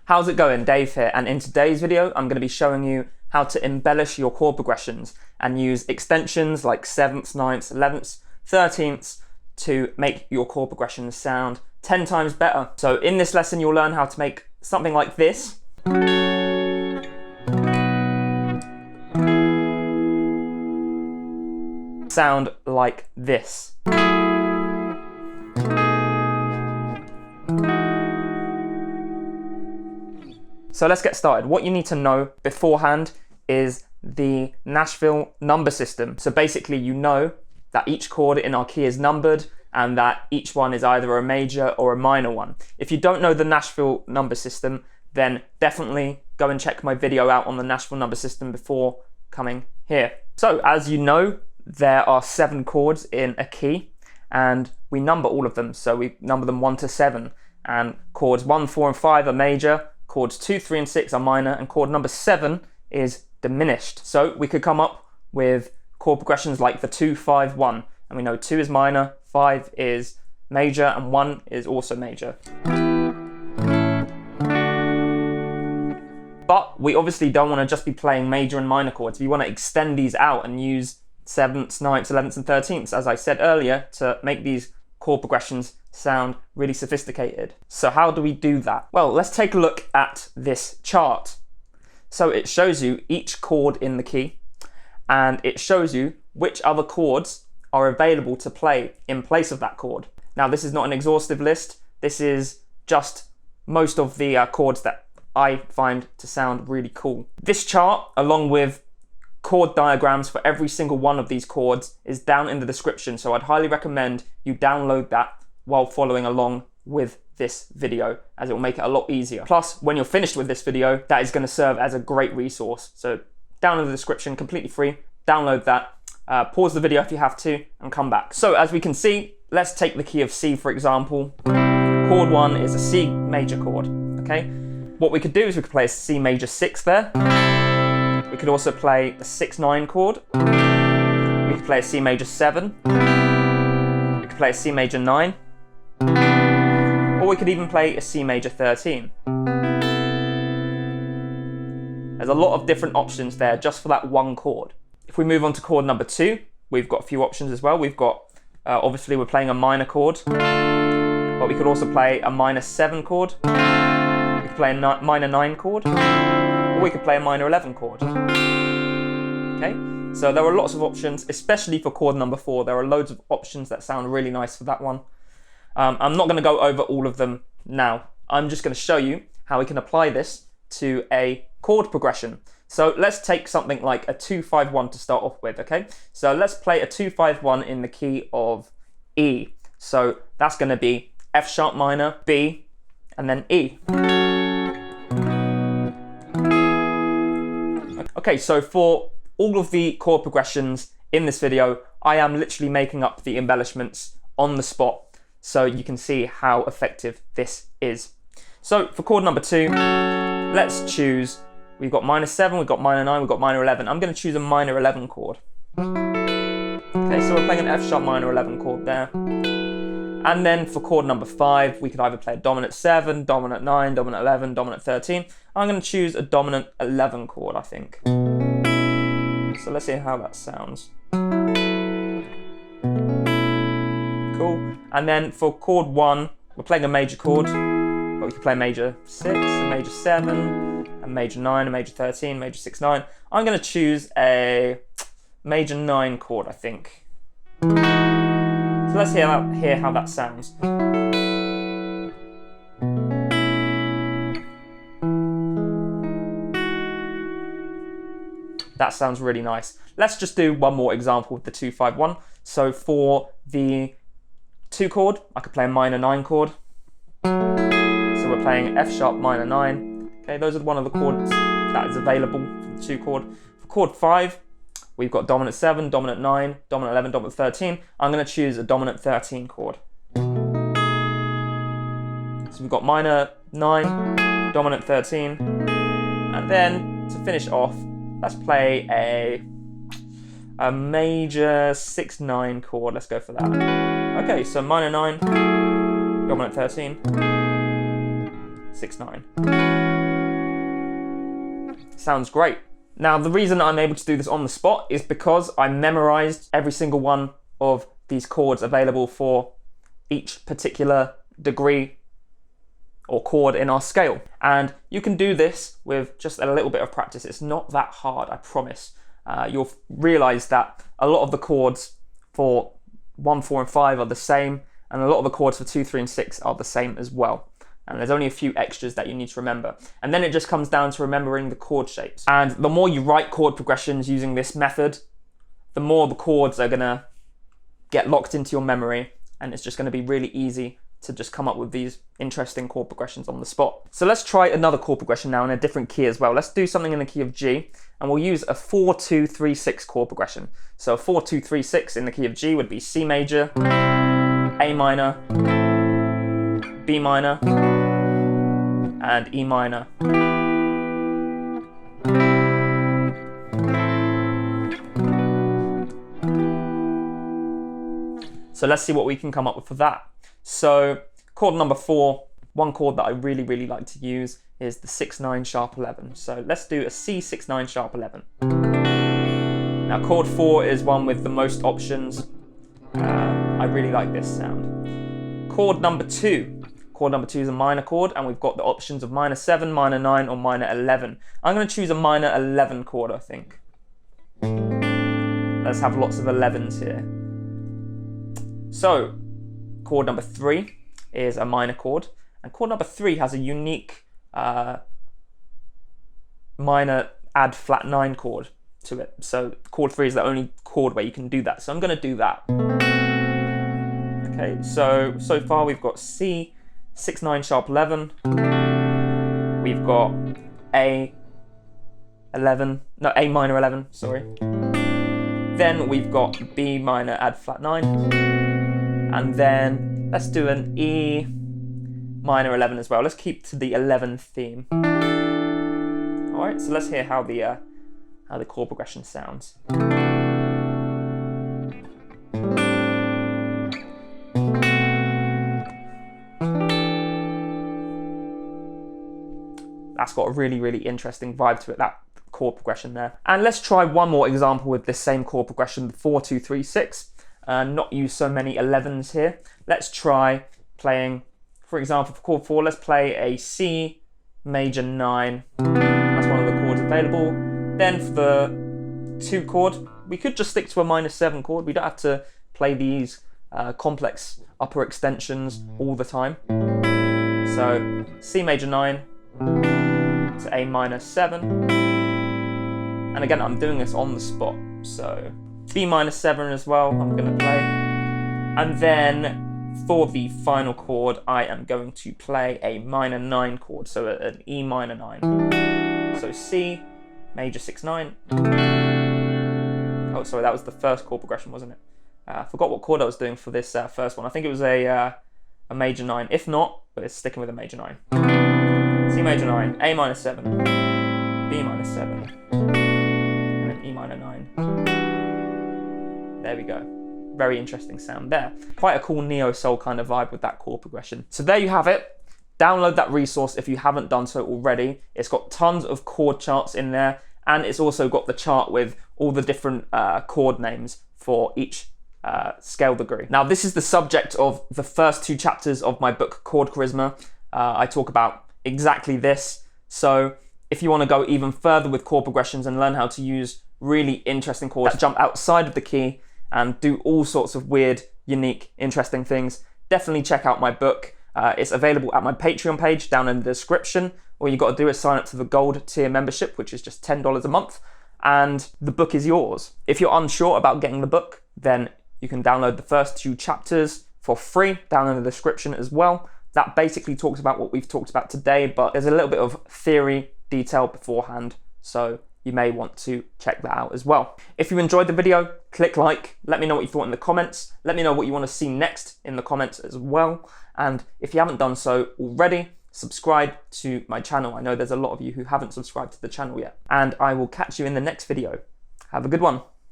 How's it going? Dave here, and in today's video I'm going to be showing you how to embellish your chord progressions and use extensions like 7ths, 9ths, 11ths, 13ths to make your chord progressions sound 10 times better. So in this lesson you'll learn how to make something like this. Sound like this. So let's get started. What you need to know beforehand is the Nashville number system. So basically you know that each chord in our key is numbered and that each one is either a major or a minor one. If you don't know the Nashville number system, then definitely go and check my video out on the Nashville number system before coming here. So as you know, there are 7 chords in a key and we number all of them. So we number them 1 to 7, and chords 1, 4 and 5 are major, chords 2, 3 and 6 are minor, and chord number 7 is diminished. So we could come up with chord progressions like the 2, 5, 1, and we know 2 is minor, 5 is major, and 1 is also major. But we obviously don't want to just be playing major and minor chords. We want to extend these out and use 7ths, 9ths, 11ths and 13ths, as I said earlier, to make these chord progressions sound really sophisticated. So how do we do that? Well, let's take a look at this chart. So it shows you each chord in the key, and it shows you which other chords are available to play in place of that chord. Now this is not an exhaustive list, this is just most of the chords that I find to sound really cool. This chart, along with chord diagrams for every single one of these chords, is down in the description, so I'd highly recommend you download that while following along with this video, as it will make it a lot easier. Plus, when you're finished with this video, that is going to serve as a great resource. So down in the description, completely free, download that, pause the video if you have to, and come back. So as we can see, let's take the key of C for example. Chord 1 is a C major chord, okay? What we could do is we could play a C major 6 there. We could also play a 6-9 chord. We could play a C major 7. We could play a C major 9. Or we could even play a C major 13. There's a lot of different options there just for that one chord. If we move on to chord number 2, we've got a few options as well. We've got, obviously we're playing a minor chord, but we could also play a minor 7 chord. We could play a minor 9 chord, or we could play a minor 11 chord. Okay, so there are lots of options, especially for chord number 4. There are loads of options that sound really nice for that one. I'm not going to go over all of them now. I'm just going to show you how we can apply this to a chord progression. So let's take something like a 2-5-1 to start off with, okay? So let's play a 2-5-1 in the key of E. So that's going to be F sharp minor, B, and then E. Okay, so for all of the chord progressions in this video, I am literally making up the embellishments on the spot, so you can see how effective this is. So for chord number 2, let's choose, we've got minor 7, we've got minor 9, we've got minor 11. I'm going to choose a minor 11 chord. Okay, so we're playing an F sharp minor 11 chord there. And then for chord number 5, we could either play a dominant 7, dominant 9, dominant 11, dominant 13. I'm going to choose a dominant 11 chord, I think. So let's see how that sounds. Cool. And then for chord 1, we're playing a major chord, but we could play a major 6, a major 7, a major 9, a major 13, major 6, 9. I'm going to choose a major 9 chord, I think. So let's hear how that sounds. That sounds really nice. Let's just do one more example with the 2-5-1. So for the 2 chord, I could play a minor 9 chord. So we're playing F sharp minor 9. Okay, those are one of the chords that is available for the 2 chord. For chord 5, we've got dominant 7, dominant 9, dominant 11, dominant 13. I'm going to choose a dominant 13 chord. So we've got minor 9, dominant 13, and then to finish off, let's play a major 6-9 chord. Let's go for that. Okay, so minor 9, dominant 13, 6-9. Sounds great. Now, the reason I'm able to do this on the spot is because I memorized every single one of these chords available for each particular degree or chord in our scale. And you can do this with just a little bit of practice. It's not that hard, I promise. You'll realize that a lot of the chords for 1, 4, and 5 are the same, and a lot of the chords for 2, 3, and 6 are the same as well. And there's only a few extras that you need to remember. And then it just comes down to remembering the chord shapes. And the more you write chord progressions using this method, the more the chords are gonna get locked into your memory, and it's just gonna be really easy to just come up with these interesting chord progressions on the spot. So let's try another chord progression now in a different key as well. Let's do something in the key of G, and we'll use a 4, 2, 3, 6 chord progression. So a 4, 2, 3, 6 in the key of G would be C major, A minor, B minor, and E minor. So let's see what we can come up with for that. So chord number 4, one chord that I really like to use is the 6, 9, sharp 11. So let's do a C, 6, 9, sharp 11. Now chord 4 is one with the most options. I really like this sound. Chord number 2. Chord number 2 is a minor chord, and we've got the options of minor 7, minor 9, or minor 11. I'm going to choose a minor 11 chord, I think. Let's have lots of 11s here. So, chord number 3 is a minor chord, and chord number 3 has a unique minor add flat 9 chord to it. So chord 3 is the only chord where you can do that. So I'm going to do that. Okay, so far we've got C, 6, 9, sharp 11. We've got A minor 11, sorry. Then we've got B minor add flat 9. And then let's do an E minor 11 as well. Let's keep to the 11 theme. All right, so let's hear how the chord progression sounds. That's got a really interesting vibe to it, that chord progression there. And let's try one more example with this same chord progression, 4, 2, 3, 6. Not use so many 11s here. Let's try playing, for example, for chord 4, let's play a C major 9. That's one of the chords available. Then for the 2 chord, we could just stick to a minor 7 chord. We don't have to play these complex upper extensions all the time. So C major 9 to A minor 7. And again, I'm doing this on the spot. So B minor 7 as well, I'm going to play. And then for the final chord, I am going to play a minor 9 chord, so an E minor 9. So C, major 6, 9. Oh, sorry, that was the first chord progression, wasn't it? I forgot what chord I was doing for this first one. I think it was a major 9. If not, but it's sticking with a major 9. C major 9, A minor 7, B minor 7, and then E minor 9. There we go. Very interesting sound there. Quite a cool neo-soul kind of vibe with that chord progression. So there you have it. Download that resource if you haven't done so already. It's got tons of chord charts in there, and it's also got the chart with all the different chord names for each scale degree. Now, this is the subject of the first 2 chapters of my book, Chord Charisma. I talk about exactly this. So if you want to go even further with chord progressions and learn how to use really interesting chords that jump outside of the key and do all sorts of weird, unique, interesting things, definitely check out my book. It's available at my Patreon page down in the description. All you got to do is sign up to the gold tier membership, which is just $10 a month, and the book is yours. If you're unsure about getting the book, then you can download the first 2 chapters for free down in the description as well. That basically talks about what we've talked about today, but there's a little bit of theory detail beforehand, so you may want to check that out as well. If you enjoyed the video, click like, let me know what you thought in the comments, let me know what you want to see next in the comments as well, and if you haven't done so already, subscribe to my channel. I know there's a lot of you who haven't subscribed to the channel yet, and I will catch you in the next video. Have a good one.